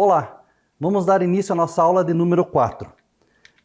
Olá, vamos dar início à nossa aula de número 4.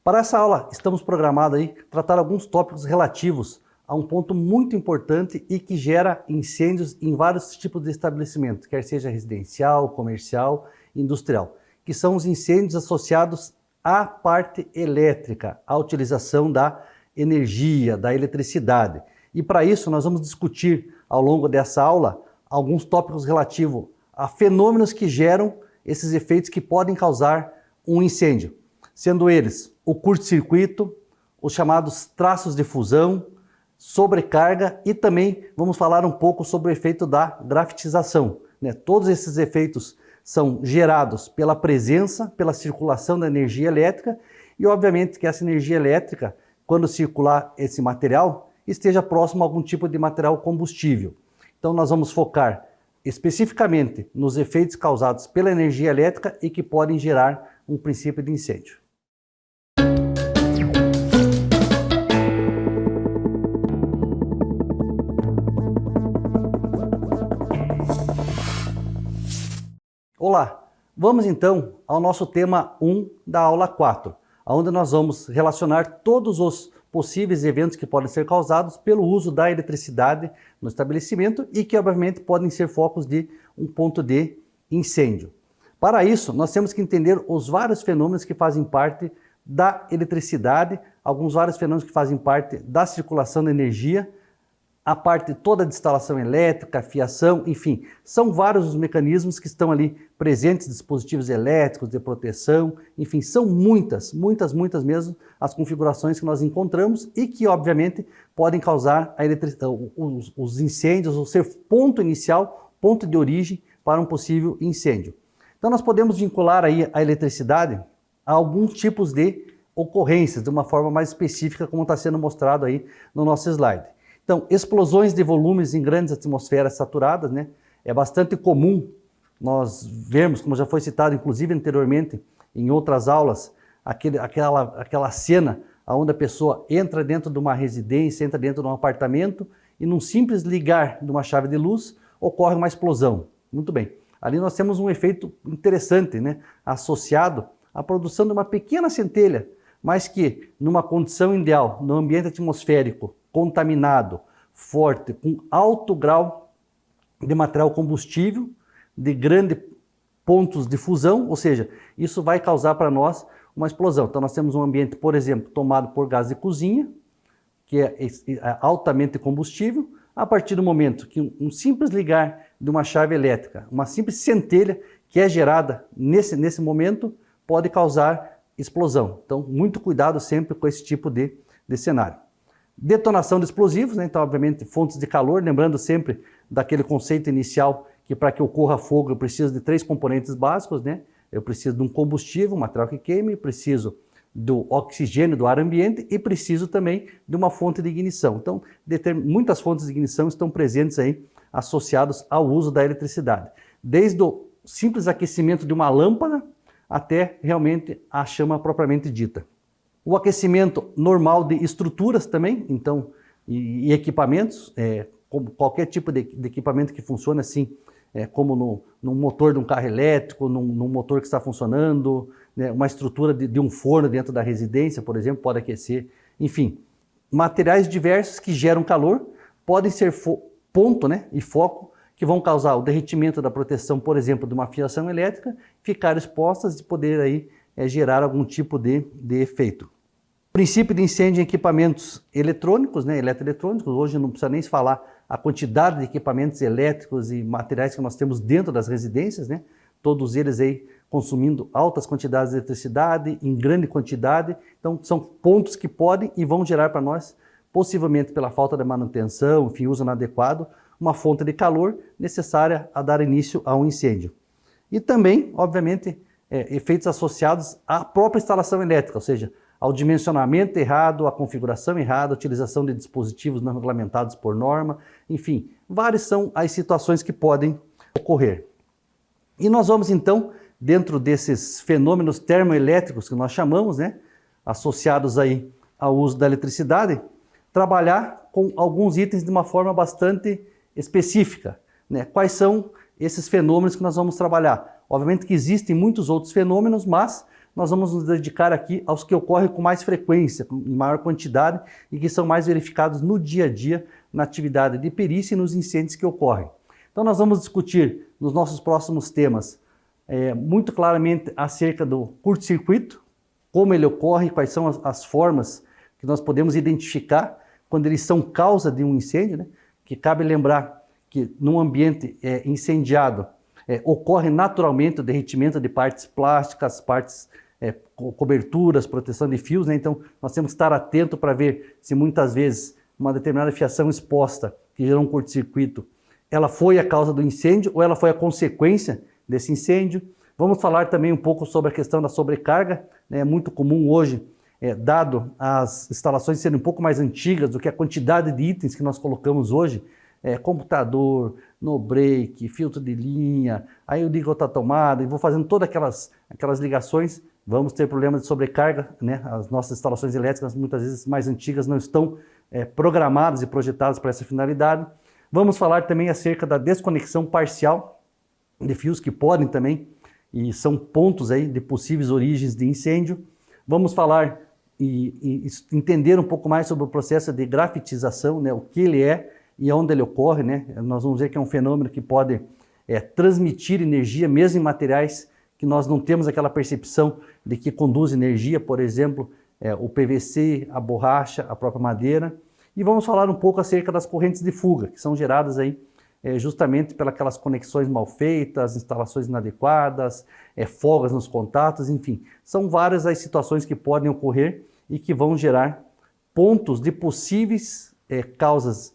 Para essa aula, estamos programados aí tratar alguns tópicos relativos a um ponto muito importante e que gera incêndios em vários tipos de estabelecimento, quer seja residencial, comercial, industrial, que são os incêndios associados à parte elétrica, à utilização da energia, da eletricidade. E para isso nós vamos discutir ao longo dessa aula alguns tópicos relativos a fenômenos que geram esses efeitos que podem causar um incêndio, sendo eles o curto-circuito, os chamados traços de fusão, sobrecarga e também vamos falar um pouco sobre o efeito da grafitização. Todos esses efeitos são gerados pela presença, pela circulação da energia elétrica e obviamente que essa energia elétrica, quando circular esse material, esteja próximo a algum tipo de material combustível. Então nós vamos focar especificamente nos efeitos causados pela energia elétrica e que podem gerar um princípio de incêndio. Olá, vamos então ao nosso tema 1 da aula 4, onde nós vamos relacionar todos os possíveis eventos que podem ser causados pelo uso da eletricidade no estabelecimento e que obviamente podem ser focos de um ponto de incêndio. Para isso, nós temos que entender os vários fenômenos que fazem parte da eletricidade, alguns vários fenômenos que fazem parte da circulação da energia, a parte toda de instalação elétrica, fiação, enfim, são vários os mecanismos que estão ali presentes, dispositivos elétricos, de proteção, enfim, são muitas mesmo as configurações que nós encontramos e que, obviamente, podem causar os incêndios, ou ser ponto inicial, ponto de origem para um possível incêndio. Então, nós podemos vincular aí a eletricidade a alguns tipos de ocorrências, de uma forma mais específica, como está sendo mostrado aí no nosso slide. Então, explosões de volumes em grandes atmosferas saturadas, é bastante comum nós vermos, como já foi citado inclusive anteriormente em outras aulas, aquela cena onde a pessoa entra dentro de uma residência, entra dentro de um apartamento e num simples ligar de uma chave de luz ocorre uma explosão. Muito bem, ali nós temos um efeito interessante, associado à produção de uma pequena centelha, mas que numa condição ideal, no ambiente atmosférico, contaminado, forte, com alto grau de material combustível, de grandes pontos de fusão, ou seja, isso vai causar para nós uma explosão. Então nós temos um ambiente, por exemplo, tomado por gás de cozinha, que é altamente combustível, a partir do momento que um simples ligar de uma chave elétrica, uma simples centelha que é gerada nesse momento, pode causar explosão. Então, muito cuidado sempre com esse tipo de cenário. Detonação de explosivos, então obviamente fontes de calor, lembrando sempre daquele conceito inicial que para que ocorra fogo eu preciso de 3 componentes básicos, Eu preciso de um combustível, um material que queime, preciso do oxigênio do ar ambiente e preciso também de uma fonte de ignição. Então, muitas fontes de ignição estão presentes aí, associadas ao uso da eletricidade. Desde o simples aquecimento de uma lâmpada até realmente a chama propriamente dita. O aquecimento normal de estruturas também, então, e equipamentos, como qualquer tipo de equipamento que funcione assim, como no motor de um carro elétrico, num motor que está funcionando, uma estrutura de um forno dentro da residência, por exemplo, pode aquecer. Enfim, materiais diversos que geram calor podem ser ponto e foco que vão causar o derretimento da proteção, por exemplo, de uma fiação elétrica, ficar expostas e poder aí gerar algum tipo de efeito. Princípio de incêndio em equipamentos eletrônicos, eletroeletrônicos, hoje não precisa nem se falar a quantidade de equipamentos elétricos e materiais que nós temos dentro das residências, todos eles aí consumindo altas quantidades de eletricidade, em grande quantidade, então são pontos que podem e vão gerar para nós, possivelmente pela falta de manutenção, enfim, uso inadequado, uma fonte de calor necessária a dar início a um incêndio. E também, obviamente, efeitos associados à própria instalação elétrica, ou seja, ao dimensionamento errado, à configuração errada, à utilização de dispositivos não regulamentados por norma, enfim, várias são as situações que podem ocorrer. E nós vamos então, dentro desses fenômenos termoelétricos que nós chamamos, associados aí ao uso da eletricidade, trabalhar com alguns itens de uma forma bastante específica. Quais são esses fenômenos que nós vamos trabalhar? Obviamente que existem muitos outros fenômenos, mas nós vamos nos dedicar aqui aos que ocorrem com mais frequência, em maior quantidade e que são mais verificados no dia a dia, na atividade de perícia e nos incêndios que ocorrem. Então nós vamos discutir nos nossos próximos temas muito claramente acerca do curto-circuito, como ele ocorre, quais são as formas que nós podemos identificar quando eles são causa de um incêndio, né? Que cabe lembrar que num ambiente incendiado ocorre naturalmente o derretimento de partes plásticas, partes coberturas, proteção de fios, né? Então nós temos que estar atento para ver se muitas vezes uma determinada fiação exposta que gerou um curto-circuito, ela foi a causa do incêndio ou ela foi a consequência desse incêndio. Vamos falar também um pouco sobre a questão da sobrecarga, né? É muito comum hoje, dado as instalações serem um pouco mais antigas do que a quantidade de itens que nós colocamos hoje, computador, no break, filtro de linha, aí eu ligo outra tomada e vou fazendo todas aquelas ligações, vamos ter problemas de sobrecarga, né? As nossas instalações elétricas, muitas vezes mais antigas, não estão programadas e projetadas para essa finalidade. Vamos falar também acerca da desconexão parcial de fios que podem também, e são pontos aí de possíveis origens de incêndio. Vamos falar e entender um pouco mais sobre o processo de grafitização, né? O que ele é e onde ele ocorre, né? Nós vamos ver que é um fenômeno que pode transmitir energia, mesmo em materiais que nós não temos aquela percepção de que conduz energia, por exemplo, o PVC, a borracha, a própria madeira. E vamos falar um pouco acerca das correntes de fuga, que são geradas aí justamente pelas conexões mal feitas, instalações inadequadas, folgas nos contatos, enfim. São várias as situações que podem ocorrer e que vão gerar pontos de possíveis causas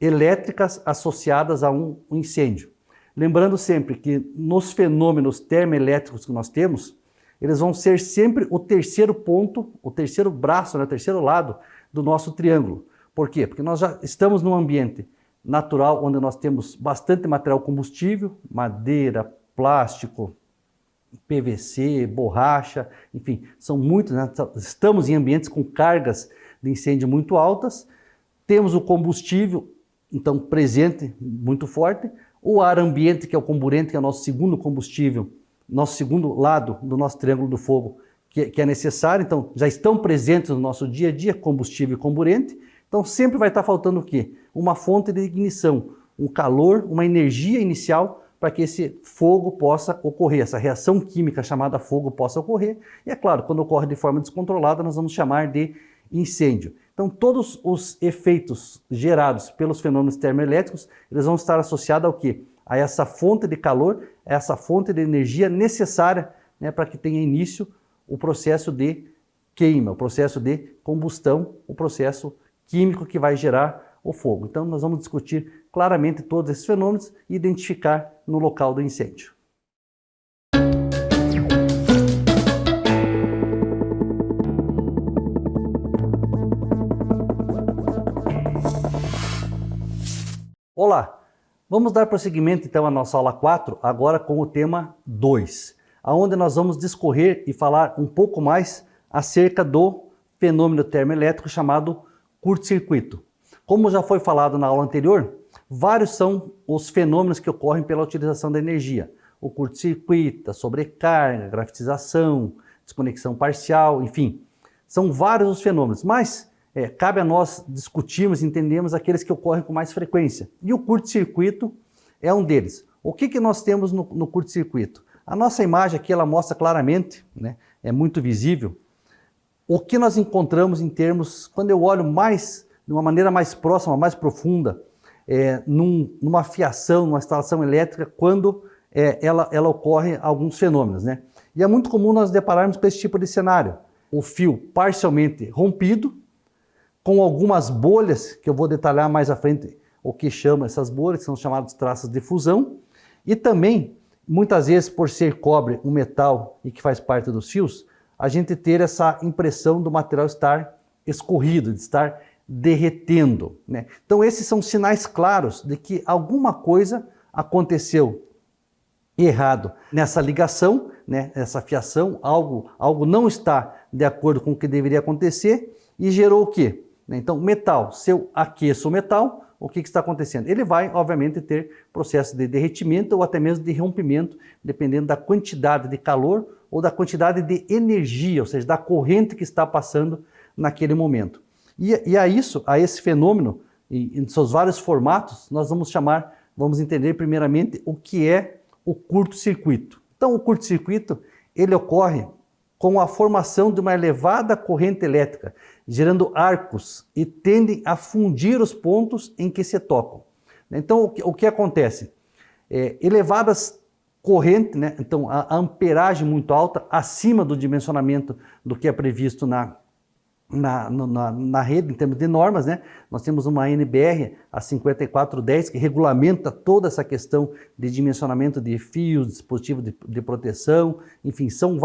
elétricas associadas a um incêndio. Lembrando sempre que nos fenômenos termoelétricos que nós temos, eles vão ser sempre o terceiro ponto, o terceiro braço, né, o terceiro lado do nosso triângulo. Por quê? Porque nós já estamos num ambiente natural onde nós temos bastante material combustível, madeira, plástico, PVC, borracha, enfim, são muitos, né? Estamos em ambientes com cargas de incêndio muito altas, temos o combustível, então, presente, muito forte, o ar ambiente, que é o comburente, que é o nosso segundo combustível, nosso segundo lado do nosso triângulo do fogo, que é necessário, então já estão presentes no nosso dia a dia, combustível e comburente. Então sempre vai estar faltando o quê? Uma fonte de ignição, um calor, uma energia inicial para que esse fogo possa ocorrer, essa reação química chamada fogo possa ocorrer. E é claro, quando ocorre de forma descontrolada, nós vamos chamar de incêndio. Então todos os efeitos gerados pelos fenômenos termoelétricos, eles vão estar associados ao quê? A essa fonte de calor, a essa fonte de energia necessária, né, para que tenha início o processo de queima, o processo de combustão, o processo químico que vai gerar o fogo. Então nós vamos discutir claramente todos esses fenômenos e identificar no local do incêndio. Olá, vamos dar prosseguimento então à nossa aula 4, agora com o tema 2, onde nós vamos discorrer e falar um pouco mais acerca do fenômeno termoelétrico chamado curto-circuito. Como já foi falado na aula anterior, vários são os fenômenos que ocorrem pela utilização da energia. O curto-circuito, a sobrecarga, a grafitização, desconexão parcial, enfim. São vários os fenômenos, mas cabe a nós discutirmos e entendermos aqueles que ocorrem com mais frequência. E o curto-circuito é um deles. O que nós temos no curto-circuito? A nossa imagem aqui ela mostra claramente, né, é muito visível, o que nós encontramos em termos, quando eu olho mais, de uma maneira mais próxima, mais profunda, numa fiação, numa instalação elétrica, quando ela ocorre alguns fenômenos, né? E é muito comum nós depararmos com esse tipo de cenário. O fio parcialmente rompido, com algumas bolhas, que eu vou detalhar mais à frente o que chama essas bolhas, que são chamadas traças de fusão, e também, muitas vezes, por ser cobre um metal e que faz parte dos fios, a gente ter essa impressão do material estar escorrido, de estar derretendo, né? Então esses são sinais claros de que alguma coisa aconteceu errado nessa ligação, né? Essa fiação, algo não está de acordo com o que deveria acontecer e gerou o quê? Então metal, se eu aqueço o o que está acontecendo? Ele vai, obviamente, ter processo de derretimento ou até mesmo de rompimento, dependendo da quantidade de calor ou da quantidade de energia, ou seja, da corrente que está passando naquele momento. E a esse fenômeno, em seus vários formatos, nós vamos entender primeiramente o que é o curto-circuito. Então, o curto-circuito, ele ocorre com a formação de uma elevada corrente elétrica, gerando arcos e tendem a fundir os pontos em que se tocam. Então, o que acontece? Elevadas correntes, né? Então a amperagem muito alta, acima do dimensionamento do que é previsto na rede, em termos de normas, né? Nós temos uma NBR, a 5410, que regulamenta toda essa questão de dimensionamento de fios, dispositivos de proteção, enfim, são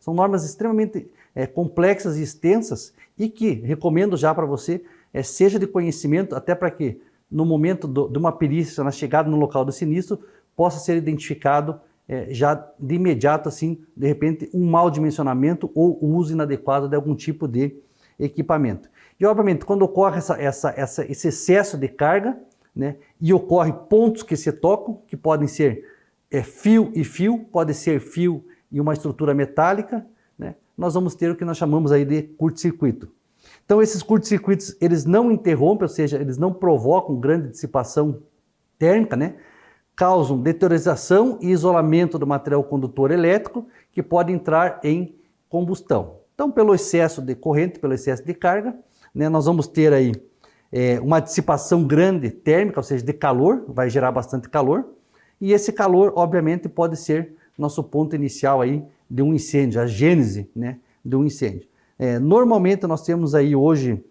normas extremamente complexas e extensas e que recomendo já para você, seja de conhecimento, até para que no momento de uma perícia, na chegada no local do sinistro, possa ser identificado já de imediato, assim, de repente, um mau dimensionamento ou o uso inadequado de algum tipo de equipamento. E, obviamente, quando ocorre esse excesso de carga, né, e ocorre pontos que se tocam, que podem ser fio e fio, pode ser fio e uma estrutura metálica, né, nós vamos ter o que nós chamamos aí de curto-circuito. Então, esses curtos-circuitos, eles não interrompem, ou seja, eles não provocam grande dissipação térmica, né, causam deteriorização e isolamento do material condutor elétrico, que pode entrar em combustão. Então, pelo excesso de corrente, pelo excesso de carga, né, nós vamos ter aí uma dissipação grande térmica, ou seja, de calor, vai gerar bastante calor, e esse calor, obviamente, pode ser nosso ponto inicial aí de um incêndio, a gênese, né, de um incêndio. Normalmente nós temos aí hoje,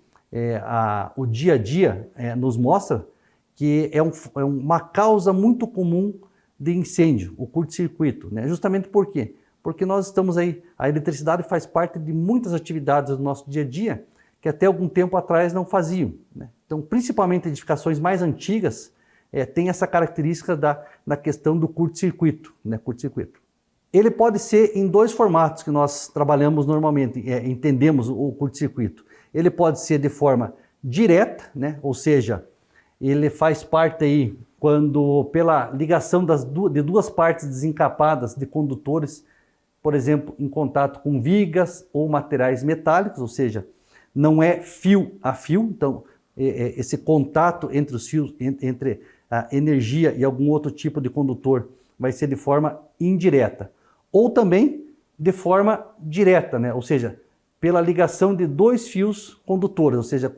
o dia a dia nos mostra que é uma causa muito comum de incêndio, o curto-circuito, né? Justamente por quê? Porque nós estamos aí, a eletricidade faz parte de muitas atividades do nosso dia a dia que até algum tempo atrás não faziam, né? Então, principalmente edificações mais antigas têm essa característica da questão do curto-circuito, né? Curto-circuito. Ele pode ser em dois formatos que nós trabalhamos normalmente, entendemos o curto-circuito. Ele pode ser de forma direta, né? Ou seja, ele faz parte aí quando pela ligação de duas partes desencapadas de condutores, por exemplo, em contato com vigas ou materiais metálicos, ou seja, não é fio a fio, então esse contato entre os fios, entre a energia e algum outro tipo de condutor vai ser de forma indireta. Ou também de forma direta, né? Ou seja, pela ligação de dois fios condutores, ou seja,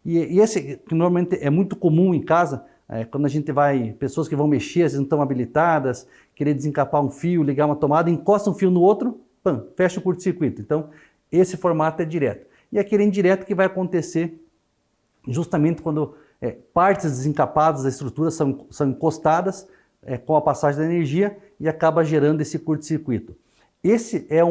e esse que normalmente é muito comum em casa, quando a gente pessoas que vão mexer, às vezes não estão habilitadas, querer desencapar um fio, ligar uma tomada, encosta um fio no outro, pam, fecha o curto-circuito. Então, esse formato é direto. E aquele indireto que vai acontecer justamente quando partes desencapadas da estrutura são encostadas com a passagem da energia e acaba gerando esse curto-circuito. Esse é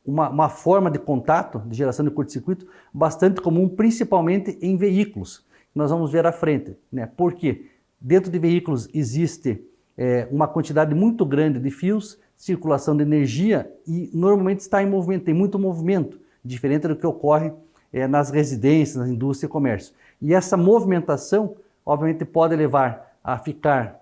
uma forma de contato, de geração de curto-circuito, bastante comum, principalmente em veículos. Nós vamos ver à frente, né? Porque dentro de veículos existe uma quantidade muito grande de fios, circulação de energia e normalmente está em movimento, tem muito movimento, diferente do que ocorre nas residências, nas indústrias e comércio. E essa movimentação, obviamente, pode levar a ficar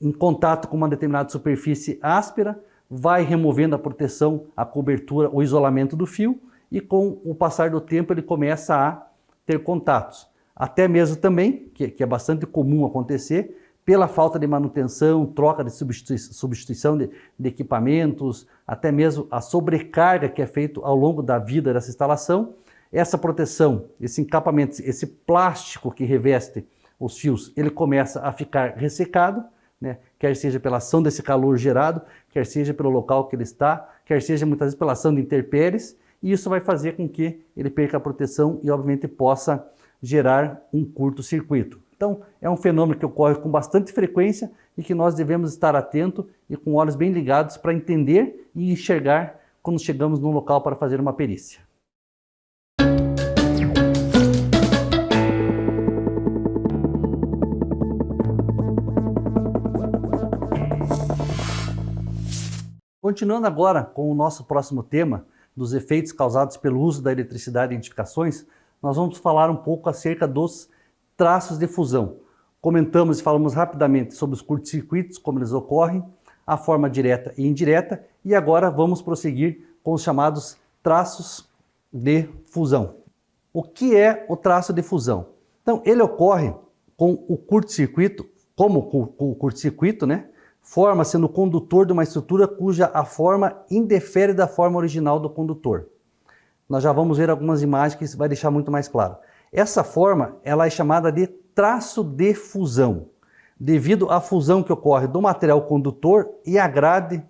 em contato com uma determinada superfície áspera, vai removendo a proteção, a cobertura, o isolamento do fio e com o passar do tempo ele começa a ter contatos. Até mesmo também, que é bastante comum acontecer, pela falta de manutenção, troca de substituição de equipamentos, até mesmo a sobrecarga que é feita ao longo da vida dessa instalação, essa proteção, esse encapamento, esse plástico que reveste os fios, ele começa a ficar ressecado, né? Quer seja pela ação desse calor gerado, quer seja pelo local que ele está, quer seja muitas vezes pela ação de intempéries, e isso vai fazer com que ele perca a proteção e obviamente possa gerar um curto-circuito. Então é um fenômeno que ocorre com bastante frequência e que nós devemos estar atentos e com olhos bem ligados para entender e enxergar quando chegamos no local para fazer uma perícia. Continuando agora com o nosso próximo tema, dos efeitos causados pelo uso da eletricidade em edificações, nós vamos falar um pouco acerca dos traços de fusão. Comentamos e falamos rapidamente sobre os curtos-circuitos, como eles ocorrem, a forma direta e indireta, e agora vamos prosseguir com os chamados traços de fusão. O que é o traço de fusão? Então, ele ocorre com o curto-circuito, como o curto-circuito, né? Forma-se no condutor de uma estrutura cuja a forma indifere da forma original do condutor. Nós já vamos ver algumas imagens que isso vai deixar muito mais claro. Essa forma, ela é chamada de traço de fusão, devido à fusão que ocorre do material condutor e a grande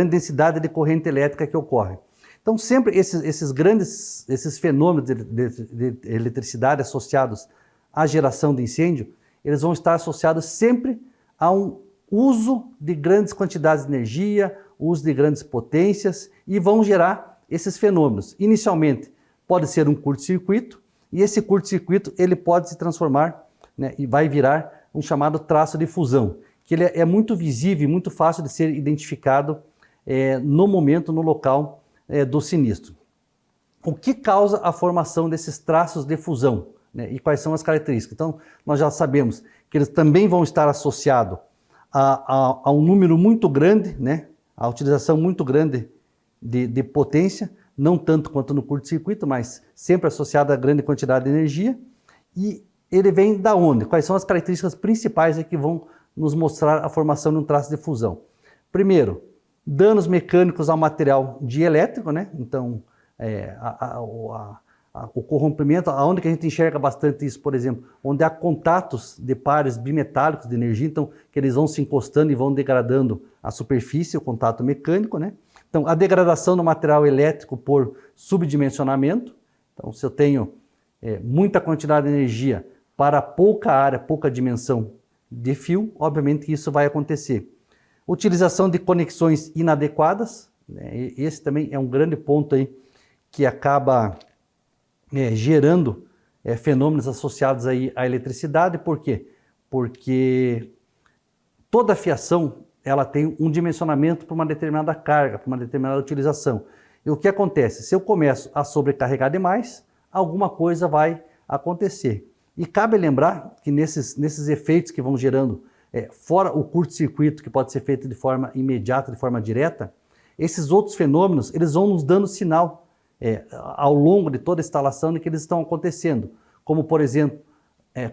densidade de corrente elétrica que ocorre. Então, sempre esses fenômenos de eletricidade associados à geração de incêndio, eles vão estar associados sempre a um uso de grandes quantidades de energia, uso de grandes potências, e vão gerar esses fenômenos. Inicialmente, pode ser um curto-circuito, e esse curto-circuito ele pode se transformar, né, e vai virar um chamado traço de fusão, que ele é muito visível e muito fácil de ser identificado no momento, no local do sinistro. O que causa a formação desses traços de fusão, né, e quais são as características? Então, nós já sabemos que eles também vão estar associados a um número muito grande, né, a utilização muito grande de potência, não tanto quanto no curto-circuito, mas sempre associado a grande quantidade de energia. E ele vem da onde? Quais são as características principais que vão nos mostrar a formação de um traço de fusão? Primeiro, danos mecânicos ao material dielétrico, né? Então, o corrompimento, aonde que a gente enxerga bastante isso, por exemplo, onde há contatos de pares bimetálicos de energia, então que eles vão se encostando e vão degradando a superfície, o contato mecânico, né? Então, a degradação do material elétrico por subdimensionamento. Então, se eu tenho muita quantidade de energia para pouca área, pouca dimensão de fio, obviamente que isso vai acontecer. Utilização de conexões inadequadas, né? Esse também é um grande ponto aí que acaba gerando fenômenos associados aí à eletricidade. Por quê? Porque toda fiação ela tem um dimensionamento para uma determinada carga, para uma determinada utilização. E o que acontece? Se eu começo a sobrecarregar demais, alguma coisa vai acontecer. E cabe lembrar que nesses efeitos que vão gerando, fora o curto-circuito, que pode ser feito de forma imediata, de forma direta, esses outros fenômenos, eles vão nos dando sinal ao longo de toda a instalação de que eles estão acontecendo. Como, por exemplo,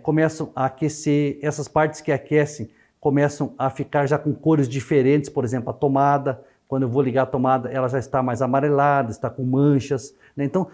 começam a aquecer, essas partes que aquecem, começam a ficar já com cores diferentes, por exemplo, a tomada, quando eu vou ligar a tomada, ela já está mais amarelada, está com manchas, né? Então,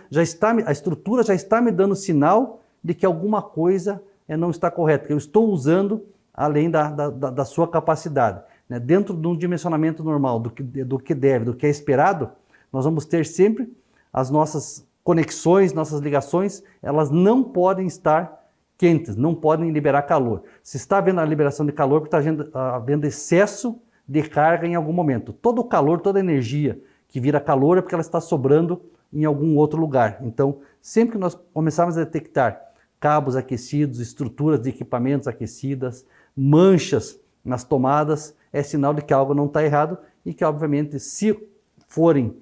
a estrutura já está me dando sinal de que alguma coisa não está correta, que eu estou usando além da sua capacidade, né? Dentro de um dimensionamento normal, do que é esperado, nós vamos ter sempre as nossas conexões, nossas ligações, elas não podem estar quentes, não podem liberar calor. Se está havendo a liberação de calor, porque está havendo excesso de carga em algum momento. Todo o calor, toda a energia que vira calor é porque ela está sobrando em algum outro lugar. Então, sempre que nós começarmos a detectar cabos aquecidos, estruturas de equipamentos aquecidas, manchas nas tomadas, é sinal de que algo não está errado e que, obviamente, se forem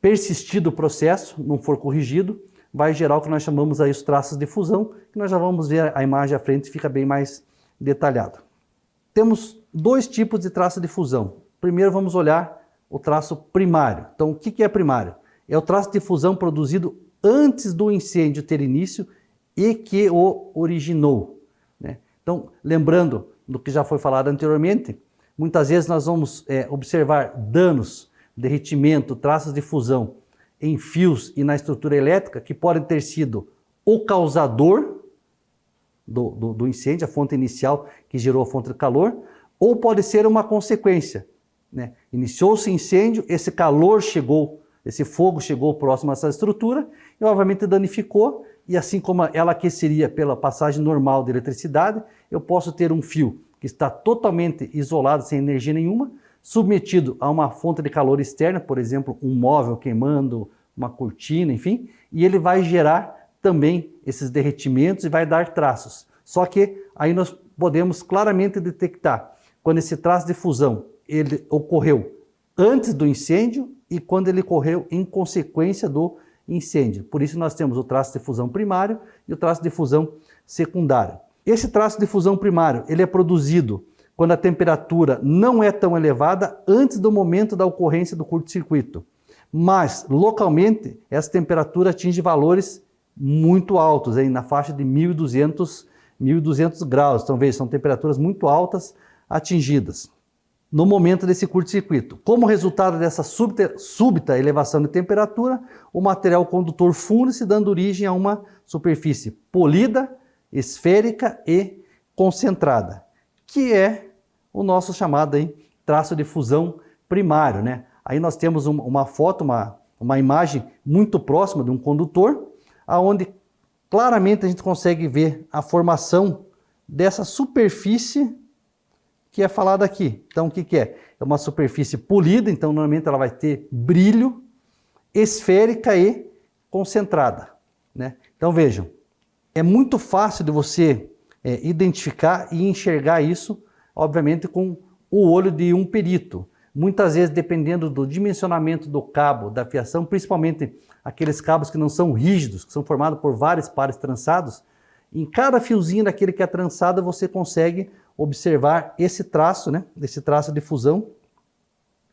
persistido o processo, não for corrigido, vai gerar o que nós chamamos aí os traços de fusão, que nós já vamos ver a imagem à frente, fica bem mais detalhado. Temos dois tipos de traço de fusão. Primeiro vamos olhar o traço primário. Então, o que é primário? É o traço de fusão produzido antes do incêndio ter início e que o originou, né? Então, lembrando do que já foi falado anteriormente, muitas vezes nós vamos observar danos, derretimento, traços de fusão em fios e na estrutura elétrica que podem ter sido o causador do incêndio, a fonte inicial que gerou a fonte de calor, ou pode ser uma consequência, né? Iniciou-se incêndio, esse calor chegou, esse fogo chegou próximo a essa estrutura e obviamente danificou, e assim como ela aqueceria pela passagem normal de eletricidade, eu posso ter um fio que está totalmente isolado, sem energia nenhuma, submetido a uma fonte de calor externa, por exemplo, um móvel queimando, uma cortina, enfim, e ele vai gerar também esses derretimentos e vai dar traços. Só que aí nós podemos claramente detectar quando esse traço de fusão ele ocorreu antes do incêndio e quando ele ocorreu em consequência do incêndio. Por isso nós temos o traço de fusão primário e o traço de fusão secundário. Esse traço de fusão primário, ele é produzido quando a temperatura não é tão elevada antes do momento da ocorrência do curto-circuito. Mas, localmente, essa temperatura atinge valores muito altos, na faixa de 1.200 graus. Então, veja, são temperaturas muito altas atingidas no momento desse curto-circuito. Como resultado dessa súbita elevação de temperatura, o material condutor funde-se, dando origem a uma superfície polida, esférica e concentrada, que é o nosso chamado traço de fusão primário, né? Aí nós temos uma foto, uma imagem muito próxima de um condutor, onde claramente a gente consegue ver a formação dessa superfície que é falada aqui. Então o que é? É uma superfície polida, então normalmente ela vai ter brilho, esférica e concentrada, né? Então vejam, é muito fácil de você identificar e enxergar isso, obviamente com o olho de um perito. Muitas vezes, dependendo do dimensionamento do cabo, da fiação, principalmente aqueles cabos que não são rígidos, que são formados por vários pares trançados, em cada fiozinho daquele que é trançado, você consegue observar esse traço, né? Esse traço de fusão,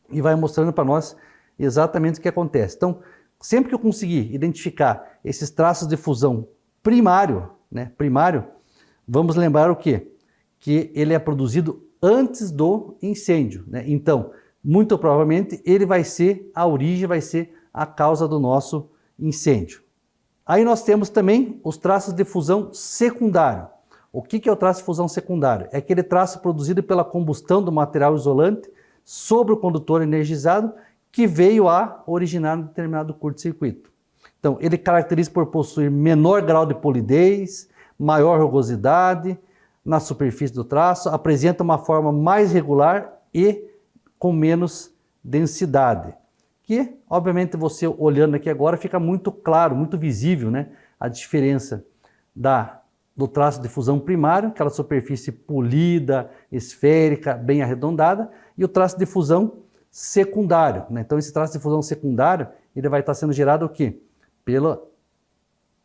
e vai mostrando para nós exatamente o que acontece. Então, sempre que eu conseguir identificar esses traços de fusão primário, né? Primário, vamos lembrar o quê? Que ele é produzido antes do incêndio, né? Então, muito provavelmente, ele vai ser a origem, vai ser a causa do nosso incêndio. Aí nós temos também os traços de fusão secundário. O que é o traço de fusão secundário? É aquele traço produzido pela combustão do material isolante sobre o condutor energizado que veio a originar um determinado curto-circuito. Então, ele caracteriza por possuir menor grau de polidez, maior rugosidade na superfície do traço, apresenta uma forma mais regular e com menos densidade. Que, obviamente, você olhando aqui agora fica muito claro, muito visível, né? A diferença do traço de fusão primário, aquela superfície polida, esférica, bem arredondada, e o traço de fusão secundário, né? Então, esse traço de fusão secundário, ele vai estar sendo gerado o quê? Pela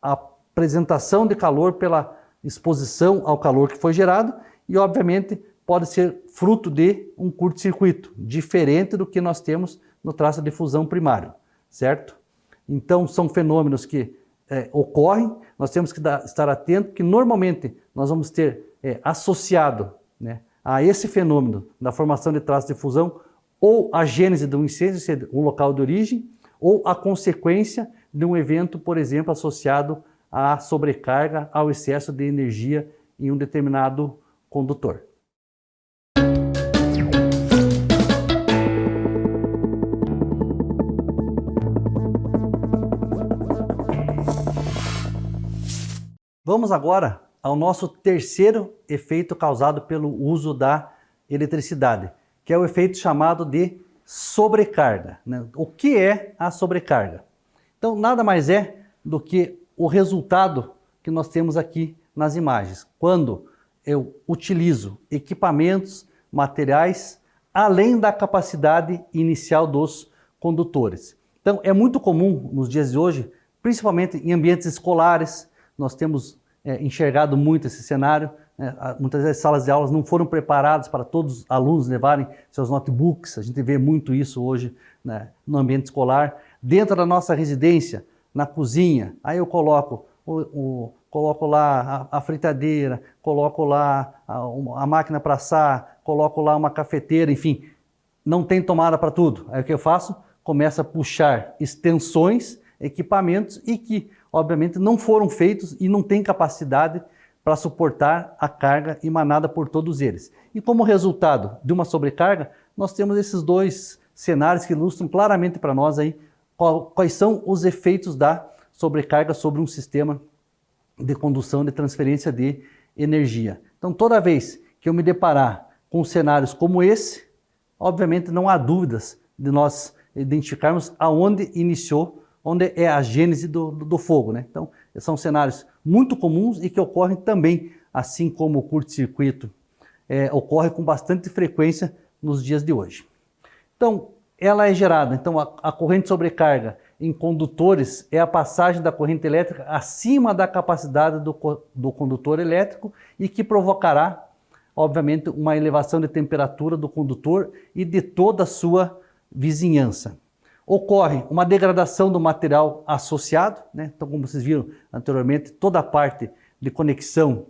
apresentação de calor, pela exposição ao calor que foi gerado, e, obviamente, pode ser fruto de um curto-circuito, diferente do que nós temos no traço de fusão primário, certo? Então, são fenômenos que ocorrem, nós temos que estar atento, que normalmente nós vamos ter associado, né, a esse fenômeno da formação de traço de fusão ou a gênese de um incêndio, seja um local de origem, ou a consequência de um evento, por exemplo, associado à sobrecarga, ao excesso de energia em um determinado condutor. Vamos agora ao nosso terceiro efeito causado pelo uso da eletricidade, que é o efeito chamado de sobrecarga, né? O que é a sobrecarga? Então, nada mais é do que o resultado que nós temos aqui nas imagens. Quando eu utilizo equipamentos, materiais, além da capacidade inicial dos condutores. Então, é muito comum nos dias de hoje, principalmente em ambientes escolares, nós temos enxergado muito esse cenário, né? Muitas vezes as salas de aulas não foram preparadas para todos os alunos levarem seus notebooks, a gente vê muito isso hoje, né, no ambiente escolar. Dentro da nossa residência, na cozinha, aí eu coloco lá a fritadeira, coloco lá a máquina para assar, coloco lá uma cafeteira, enfim, não tem tomada para tudo. Aí o que eu faço? Começo a puxar extensões, equipamentos e que, obviamente, não foram feitos e não têm capacidade para suportar a carga emanada por todos eles. E como resultado de uma sobrecarga, nós temos esses dois cenários que ilustram claramente para nós aí quais são os efeitos da sobrecarga sobre um sistema de condução, de transferência de energia. Então, toda vez que eu me deparar com cenários como esse, obviamente não há dúvidas de nós identificarmos aonde iniciou, onde é a gênese do fogo, né? Então, são cenários muito comuns e que ocorrem também, assim como o curto-circuito ocorre com bastante frequência nos dias de hoje. Então, ela é gerada, então a corrente de sobrecarga, em condutores é a passagem da corrente elétrica acima da capacidade do condutor elétrico e que provocará, obviamente, uma elevação de temperatura do condutor e de toda a sua vizinhança. Ocorre uma degradação do material associado, né? Então, como vocês viram anteriormente, toda a parte de conexão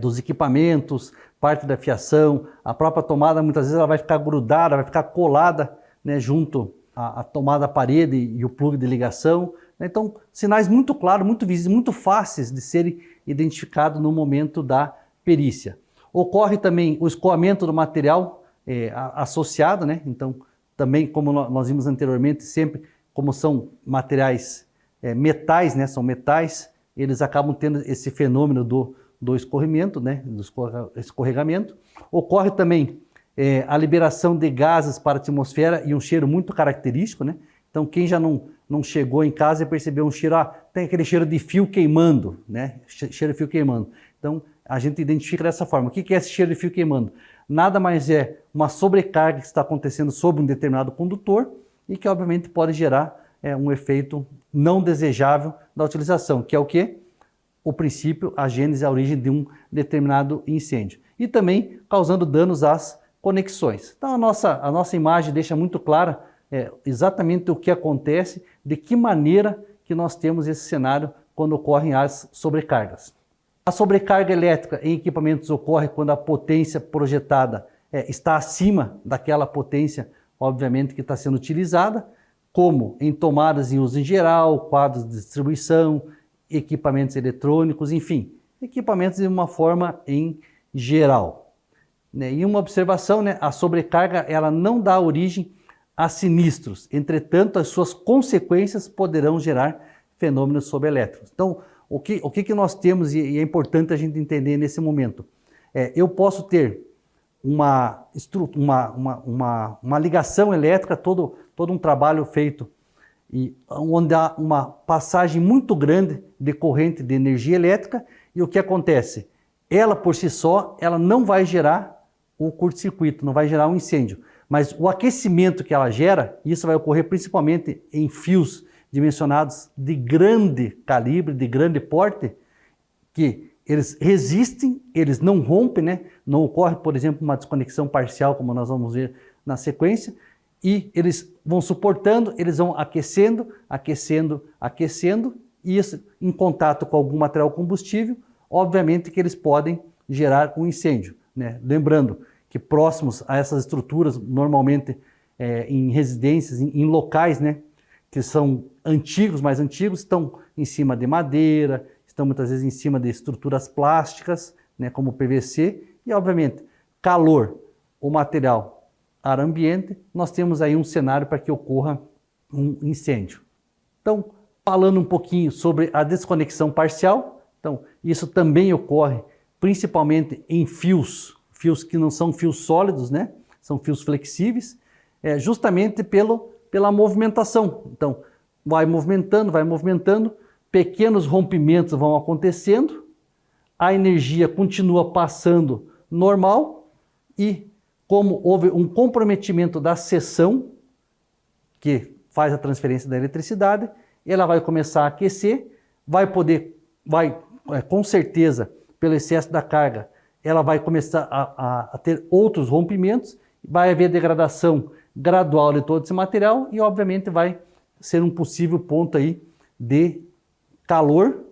dos equipamentos, parte da fiação, a própria tomada, muitas vezes ela vai ficar grudada, vai ficar colada, né, junto à tomada da parede e o plug de ligação. Então, sinais muito claros, muito visíveis, muito fáceis de serem identificados no momento da perícia. Ocorre também o escoamento do material associado, né? Então, também, como nós vimos anteriormente, sempre como são materiais metais, né? São metais, eles acabam tendo esse fenômeno do escorrimento, né? Do escorregamento. Ocorre também a liberação de gases para a atmosfera e um cheiro muito característico, né? Então, quem já não chegou em casa e percebeu um cheiro, tem aquele cheiro de fio queimando, né? Cheiro de fio queimando. Então, a gente identifica dessa forma. O que é esse cheiro de fio queimando? Nada mais é uma sobrecarga que está acontecendo sobre um determinado condutor e que, obviamente, pode gerar um efeito não desejável da utilização, que é o quê? O princípio, a gênese, a origem de um determinado incêndio. E também causando danos às conexões. Então, a nossa imagem deixa muito clara exatamente o que acontece, de que maneira que nós temos esse cenário quando ocorrem as sobrecargas. A sobrecarga elétrica em equipamentos ocorre quando a potência projetada está acima daquela potência, obviamente, que está sendo utilizada, como em tomadas em uso em geral, quadros de distribuição, equipamentos eletrônicos, enfim, equipamentos de uma forma em geral. E uma observação, né, a sobrecarga ela não dá origem a sinistros, entretanto, as suas consequências poderão gerar fenômenos sobelétricos. Então, o que nós temos, e é importante a gente entender nesse momento, eu posso ter uma ligação elétrica, todo um trabalho feito, e onde há uma passagem muito grande de corrente de energia elétrica, e o que acontece? Ela, por si só, ela não vai gerar o curto-circuito, não vai gerar um incêndio, mas o aquecimento que ela gera, isso vai ocorrer principalmente em fios dimensionados de grande calibre, de grande porte, que eles resistem, eles não rompem, né? Não ocorre, por exemplo, uma desconexão parcial, como nós vamos ver na sequência, e eles vão suportando, eles vão aquecendo, aquecendo, aquecendo, e isso em contato com algum material combustível, obviamente que eles podem gerar um incêndio, né? Lembrando que próximos a essas estruturas, normalmente em residências, em locais, né, que são antigos, mais antigos, estão em cima de madeira, estão muitas vezes em cima de estruturas plásticas, né, como PVC, e obviamente calor, o material ar ambiente, nós temos aí um cenário para que ocorra um incêndio. Então, falando um pouquinho sobre a desconexão parcial, então isso também ocorre principalmente em fios que não são fios sólidos, né? São fios flexíveis, justamente pela movimentação. Então, vai movimentando, pequenos rompimentos vão acontecendo, a energia continua passando normal e, como houve um comprometimento da seção, que faz a transferência da eletricidade, ela vai começar a aquecer, com certeza, pelo excesso da carga, ela vai começar a ter outros rompimentos, vai haver degradação gradual de todo esse material e, obviamente, vai ser um possível ponto aí de calor,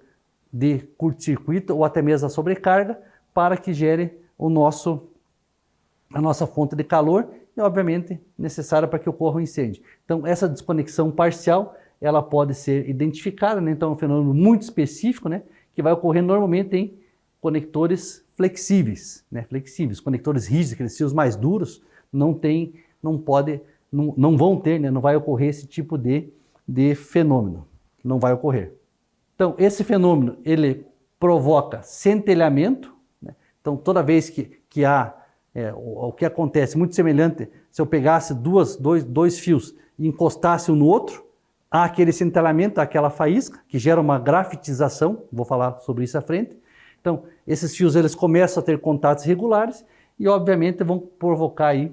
de curto-circuito ou até mesmo a sobrecarga, para que gere a nossa fonte de calor e, obviamente, necessária para que ocorra um incêndio. Então, essa desconexão parcial, ela pode ser identificada, né? Então, é um fenômeno muito específico, né? Que vai ocorrer normalmente em conectores flexíveis, né? Flexíveis, conectores rígidos, aqueles fios mais duros, não vão ter, né? Não vai ocorrer esse tipo de fenômeno, não vai ocorrer. Então, esse fenômeno, ele provoca centelhamento, né? Então, toda vez que há, o que acontece, muito semelhante, se eu pegasse dois fios e encostasse um no outro, há aquele centelhamento, aquela faísca, que gera uma grafitização, vou falar sobre isso à frente. Então, esses fios eles começam a ter contatos regulares e, obviamente, vão provocar aí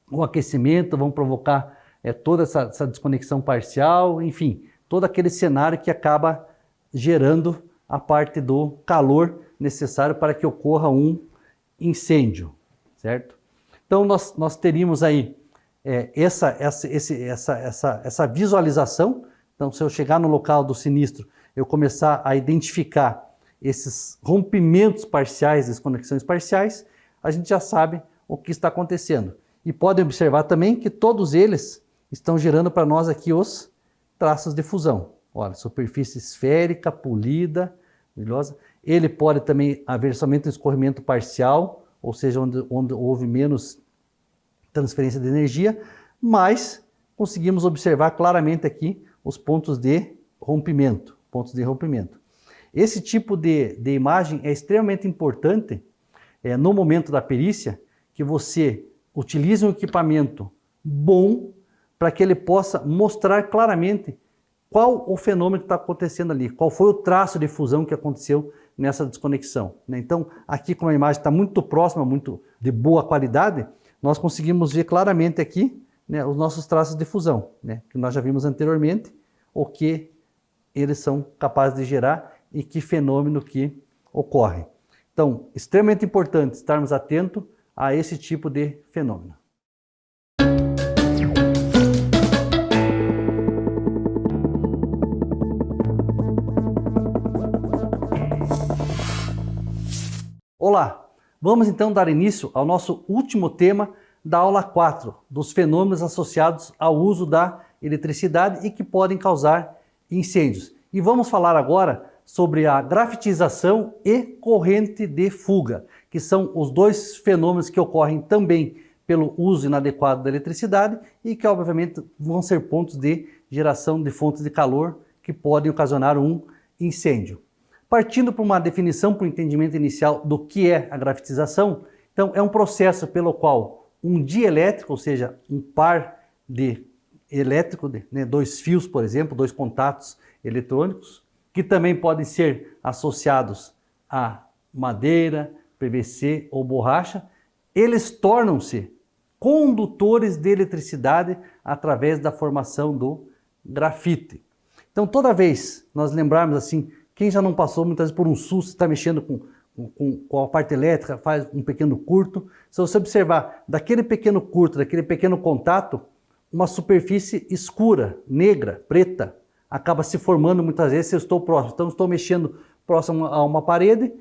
o aquecimento, vão provocar toda essa desconexão parcial, enfim, todo aquele cenário que acaba gerando a parte do calor necessário para que ocorra um incêndio, certo? Então nós teríamos aí essa visualização. Então, se eu chegar no local do sinistro, eu começar a identificar esses rompimentos parciais, desconexões parciais, a gente já sabe o que está acontecendo. E podem observar também que todos eles estão gerando para nós aqui os traços de fusão. Olha, superfície esférica, polida, brilhosa. Ele pode também haver somente um escorrimento parcial, ou seja, onde houve menos transferência de energia, mas conseguimos observar claramente aqui os pontos de rompimento. Esse tipo de imagem é extremamente importante no momento da perícia, que você utilize um equipamento bom para que ele possa mostrar claramente qual o fenômeno que está acontecendo ali, qual foi o traço de fusão que aconteceu nessa desconexão. Então, aqui como a imagem está muito próxima, muito de boa qualidade, nós conseguimos ver claramente aqui os nossos traços de fusão, que nós já vimos anteriormente, o que eles são capazes de gerar e que fenômeno que ocorre. Então, extremamente importante estarmos atentos a esse tipo de fenômeno. Olá, vamos então dar início ao nosso último tema da aula 4, dos fenômenos associados ao uso da eletricidade e que podem causar incêndios. E vamos falar agora sobre a grafitização e corrente de fuga, que são os dois fenômenos que ocorrem também pelo uso inadequado da eletricidade e que obviamente vão ser pontos de geração de fontes de calor que podem ocasionar um incêndio. Partindo para uma definição, para o entendimento inicial do que é a grafitização, então é um processo pelo qual um dielétrico, ou seja, um par de elétrico, dois fios, por exemplo, dois contatos eletrônicos, que também podem ser associados a madeira, PVC ou borracha, eles tornam-se condutores de eletricidade através da formação do grafite. Então, toda vez nós lembrarmos assim, quem já não passou muitas vezes por um susto, está mexendo com a parte elétrica, faz um pequeno curto. Se você observar daquele pequeno curto, daquele pequeno contato, uma superfície escura, negra, preta, acaba se formando muitas vezes se eu estou próximo. Então, estou mexendo próximo a uma parede,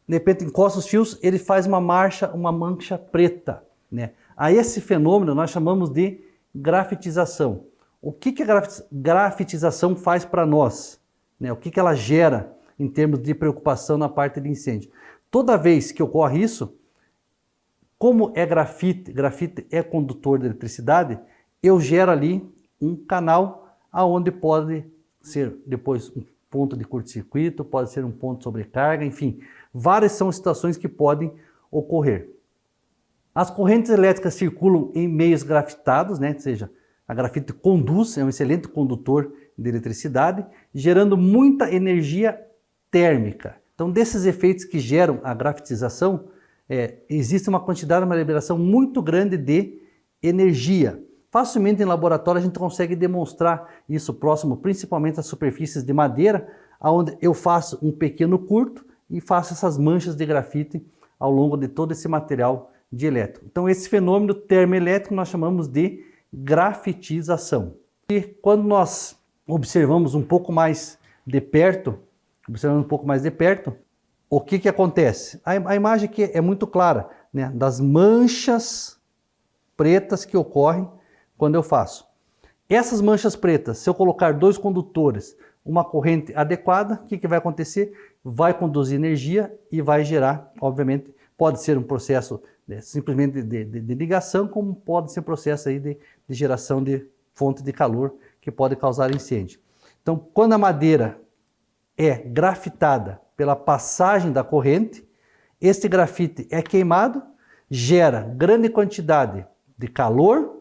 de repente encosta os fios, ele faz uma mancha preta. A esse fenômeno nós chamamos de grafitização. O que a grafitização faz para nós? O que ela gera em termos de preocupação na parte de incêndio? Toda vez que ocorre isso, como é grafite é condutor de eletricidade, eu gero ali um canal aonde pode ser depois um ponto de curto-circuito, pode ser um ponto de sobrecarga, enfim, várias são situações que podem ocorrer. As correntes elétricas circulam em meios grafitados, ou seja, a grafite conduz, é um excelente condutor de eletricidade, gerando muita energia térmica. Então, desses efeitos que geram a grafitização, existe uma quantidade, uma liberação muito grande de energia. Facilmente em laboratório a gente consegue demonstrar isso próximo, principalmente às superfícies de madeira, onde eu faço um pequeno curto e faço essas manchas de grafite ao longo de todo esse material dielétrico. Então, esse fenômeno termoelétrico nós chamamos de grafitização. E quando nós observamos um pouco mais de perto, o que acontece? A imagem aqui é muito clara, das manchas pretas que ocorrem quando eu faço. Essas manchas pretas, se eu colocar dois condutores, uma corrente adequada, o que vai acontecer? Vai conduzir energia e vai gerar, obviamente, pode ser um processo simplesmente de ligação, como pode ser um processo aí de geração de fonte de calor que pode causar incêndio. Então, quando a madeira é grafitada pela passagem da corrente, este grafite é queimado, gera grande quantidade de calor,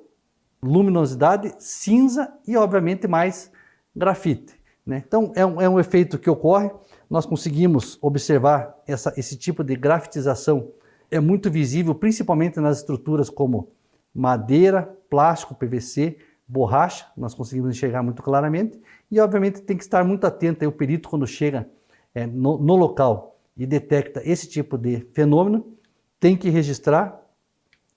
luminosidade, cinza e, obviamente, mais grafite. Então, é um efeito que ocorre. Nós conseguimos observar esse tipo de grafitização, é muito visível, principalmente nas estruturas como madeira, plástico, PVC, borracha, nós conseguimos enxergar muito claramente, e obviamente tem que estar muito atento aí, o perito quando chega no local e detecta esse tipo de fenômeno, tem que registrar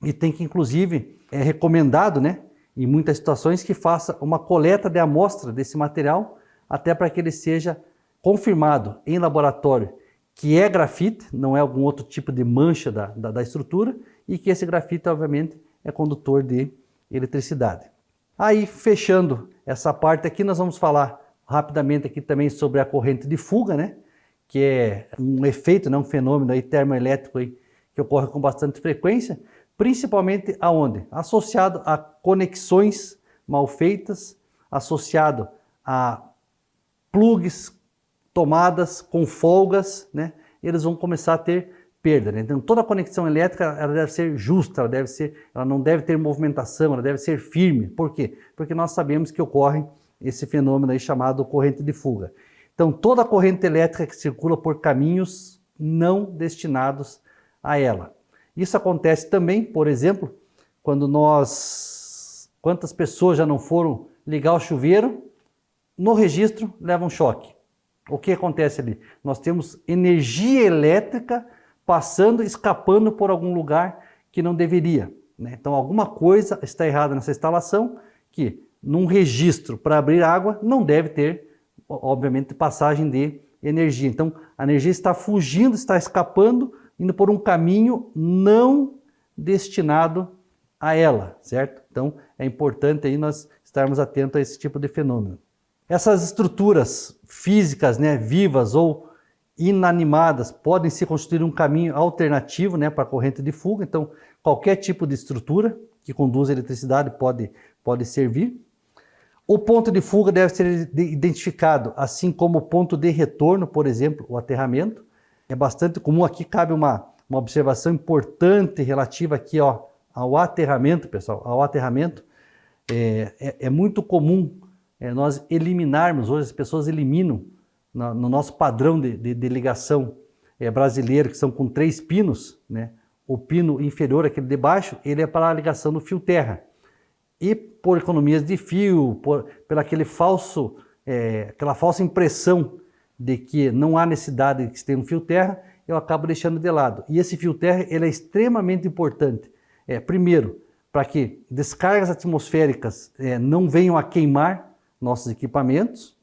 e tem que, inclusive, é recomendado, né, em muitas situações, que faça uma coleta de amostra desse material, até para que ele seja confirmado em laboratório que é grafite, não é algum outro tipo de mancha da estrutura, e que esse grafite, obviamente, é condutor de eletricidade. Aí, fechando essa parte aqui, nós vamos falar rapidamente aqui também sobre a corrente de fuga, né? Que é um efeito, né? Um fenômeno aí termoelétrico aí, que ocorre com bastante frequência, principalmente aonde? Associado a conexões mal feitas, associado a plugs, tomadas com folgas, né? Eles vão começar a ter perda, né? Então toda conexão elétrica ela deve ser justa, ela não deve ter movimentação, ela deve ser firme. Por quê? Porque nós sabemos que ocorre esse fenômeno aí chamado corrente de fuga. Então toda a corrente elétrica que circula por caminhos não destinados a ela. Isso acontece também, por exemplo, quantas pessoas já não foram ligar o chuveiro, no registro levam choque. O que acontece ali? Nós temos energia elétrica passando, escapando por algum lugar que não deveria, né? Então alguma coisa está errada nessa instalação, que num registro para abrir água não deve ter, obviamente, passagem de energia. Então a energia está fugindo, está escapando, indo por um caminho não destinado a ela, certo? Então é importante aí nós estarmos atentos a esse tipo de fenômeno. Essas estruturas físicas, né, vivas ou inanimadas, podem se constituir um caminho alternativo, né, para a corrente de fuga. Então, qualquer tipo de estrutura que conduz a eletricidade pode servir. O ponto de fuga deve ser identificado, assim como o ponto de retorno, por exemplo, o aterramento. É bastante comum, aqui cabe uma observação importante relativa aqui, ó, ao aterramento, pessoal, ao aterramento. É muito comum nós eliminarmos, hoje as pessoas eliminam no nosso padrão de ligação brasileiro, que são com 3 pinos, né? O pino inferior, aquele de baixo, ele é para a ligação do fio terra. E por economias de fio, pela aquela falsa impressão de que não há necessidade de que se tenha um fio terra, eu acabo deixando de lado. E esse fio terra ele é extremamente importante. Primeiro, para que descargas atmosféricas não venham a queimar nossos equipamentos.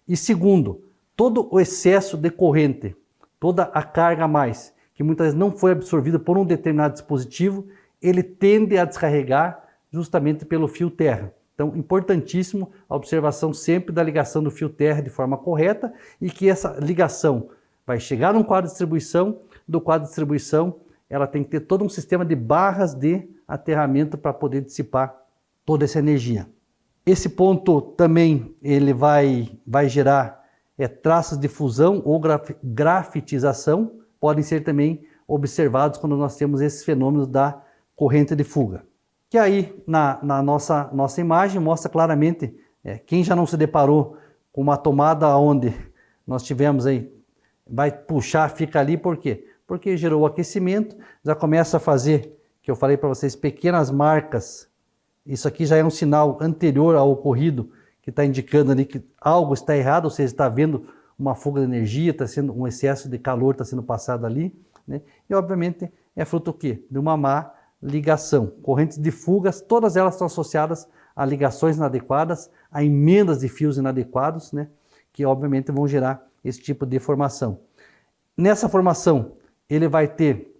E segundo, todo o excesso de corrente, toda a carga a mais, que muitas vezes não foi absorvida por um determinado dispositivo, ele tende a descarregar justamente pelo fio terra. Então, importantíssimo a observação sempre da ligação do fio terra de forma correta e que essa ligação vai chegar num quadro de distribuição, do quadro de distribuição ela tem que ter todo um sistema de barras de aterramento para poder dissipar toda essa energia. Esse ponto também ele vai gerar traços de fusão ou grafitização, podem ser também observados quando nós temos esses fenômenos da corrente de fuga. Que aí na nossa imagem mostra claramente, quem já não se deparou com uma tomada onde nós tivemos aí, vai puxar, fica ali, por quê? Porque gerou o aquecimento, já começa a fazer, que eu falei para vocês, pequenas marcas. Isso aqui já é um sinal anterior ao ocorrido, que está indicando ali que algo está errado, ou seja, está havendo uma fuga de energia, está sendo um excesso de calor, está sendo passado ali, né? E obviamente é fruto do quê? De uma má ligação. Correntes de fugas, todas elas estão associadas a ligações inadequadas, a emendas de fios inadequados, né? Que obviamente vão gerar esse tipo de formação. Nessa formação, ele vai ter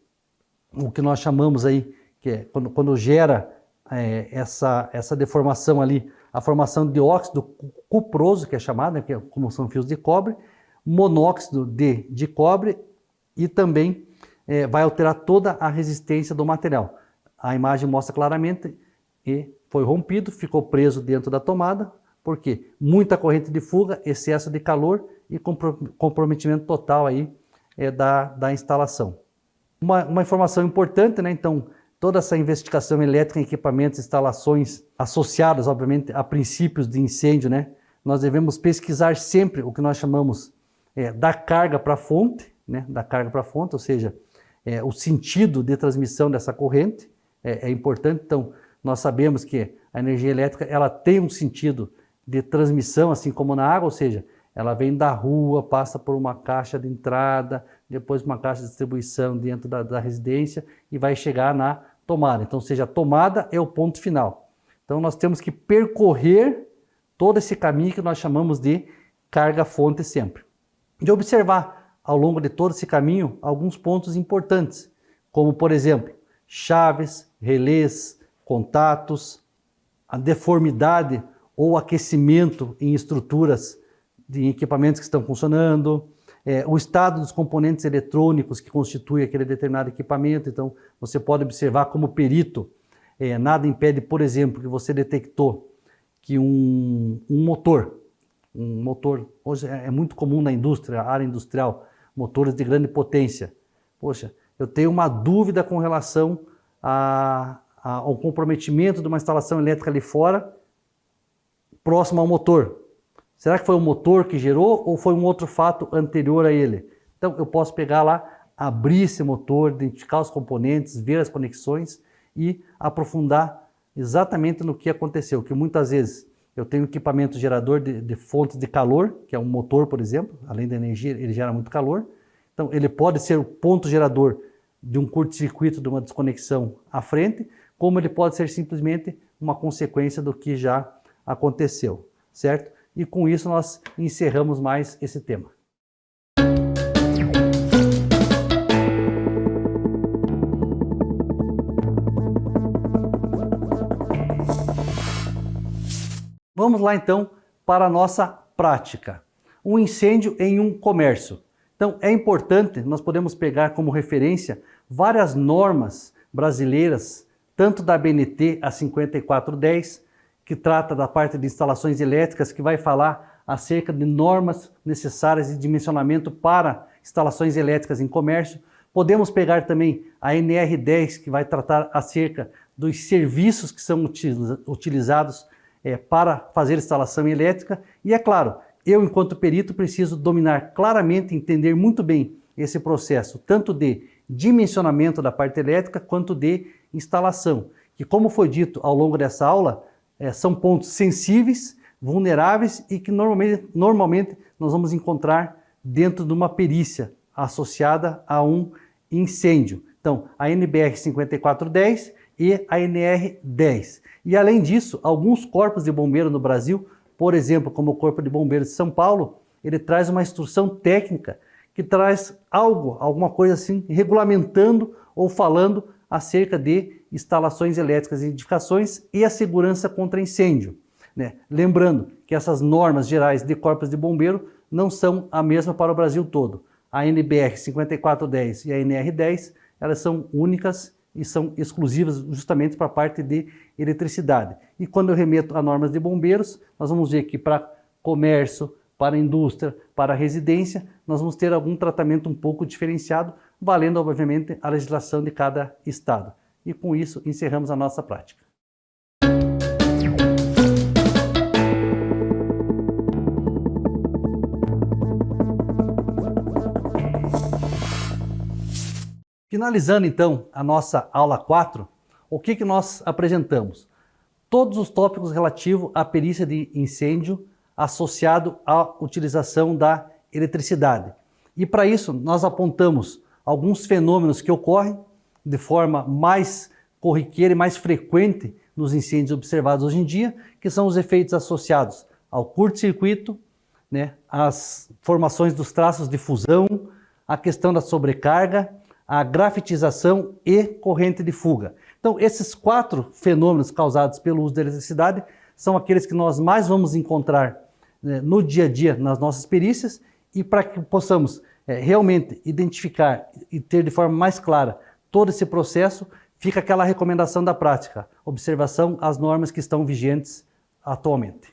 o que nós chamamos aí, que é quando gera essa deformação ali, a formação de óxido cuproso, que é chamado, né, que como são fios de cobre, monóxido de cobre e também vai alterar toda a resistência do material. A imagem mostra claramente e foi rompido, ficou preso dentro da tomada, porque muita corrente de fuga, excesso de calor e comprometimento total aí da instalação. Uma informação importante, né? Então, toda essa investigação elétrica em equipamentos e instalações associadas, obviamente, a princípios de incêndio, né? Nós devemos pesquisar sempre o que nós chamamos da carga para a fonte, né? Da carga para a fonte, ou seja, o sentido de transmissão dessa corrente é importante. Então, nós sabemos que a energia elétrica ela tem um sentido de transmissão, assim como na água, ou seja, ela vem da rua, passa por uma caixa de entrada, depois uma caixa de distribuição dentro da residência e vai chegar na tomada. Então, ou seja, a tomada é o ponto final. Então, nós temos que percorrer todo esse caminho que nós chamamos de carga-fonte sempre. De observar ao longo de todo esse caminho alguns pontos importantes, como, por exemplo, chaves, relés, contatos, a deformidade ou aquecimento em estruturas de equipamentos que estão funcionando, o estado dos componentes eletrônicos que constituem aquele determinado equipamento. Então, você pode observar como perito, nada impede, por exemplo, que você detectou que um motor, hoje é muito comum na indústria, área industrial, motores de grande potência. Poxa, eu tenho uma dúvida com relação ao comprometimento de uma instalação elétrica ali fora, próximo ao motor. Será que foi o motor que gerou ou foi um outro fato anterior a ele? Então eu posso pegar lá, abrir esse motor, identificar os componentes, ver as conexões e aprofundar exatamente no que aconteceu. Que muitas vezes eu tenho um equipamento gerador de fontes de calor, que é um motor, por exemplo, além da energia, ele gera muito calor. Então ele pode ser o ponto gerador de um curto-circuito, de uma desconexão à frente, como ele pode ser simplesmente uma consequência do que já aconteceu, certo? E com isso nós encerramos mais esse tema. Vamos lá então para a nossa prática. Um incêndio em um comércio. Então é importante, nós podemos pegar como referência várias normas brasileiras, tanto da ABNT, a 5410, que trata da parte de instalações elétricas, que vai falar acerca de normas necessárias de dimensionamento para instalações elétricas em comércio. Podemos pegar também a NR10, que vai tratar acerca dos serviços que são utilizados para fazer instalação elétrica. E é claro, eu enquanto perito preciso dominar claramente, entender muito bem esse processo, tanto de dimensionamento da parte elétrica, quanto de instalação, que como foi dito ao longo dessa aula, são pontos sensíveis, vulneráveis e que normalmente nós vamos encontrar dentro de uma perícia associada a um incêndio. Então, a NBR 5410 e a NR10. E além disso, alguns corpos de bombeiro no Brasil, por exemplo, como o Corpo de Bombeiros de São Paulo, ele traz uma instrução técnica que traz alguma coisa assim, regulamentando ou falando acerca de instalações elétricas e edificações e a segurança contra incêndio, né? Lembrando que essas normas gerais de corpos de bombeiro não são a mesma para o Brasil todo. A NBR 5410 e a NR10, elas são únicas e são exclusivas justamente para a parte de eletricidade. E quando eu remeto a normas de bombeiros, nós vamos ver que para comércio, para indústria, para residência, nós vamos ter algum tratamento um pouco diferenciado, valendo obviamente a legislação de cada estado. E com isso encerramos a nossa prática. Finalizando então a nossa aula 4, o que nós apresentamos? Todos os tópicos relativos à perícia de incêndio associado à utilização da eletricidade. E para isso nós apontamos alguns fenômenos que ocorrem de forma mais corriqueira e mais frequente nos incêndios observados hoje em dia, que são os efeitos associados ao curto-circuito, né, às formações dos traços de fusão, a questão da sobrecarga, a grafitização e corrente de fuga. Então, esses 4 fenômenos causados pelo uso da eletricidade são aqueles que nós mais vamos encontrar no dia a dia nas nossas perícias, e para que possamos realmente identificar e ter de forma mais clara todo esse processo, fica aquela recomendação da prática, observação às normas que estão vigentes atualmente.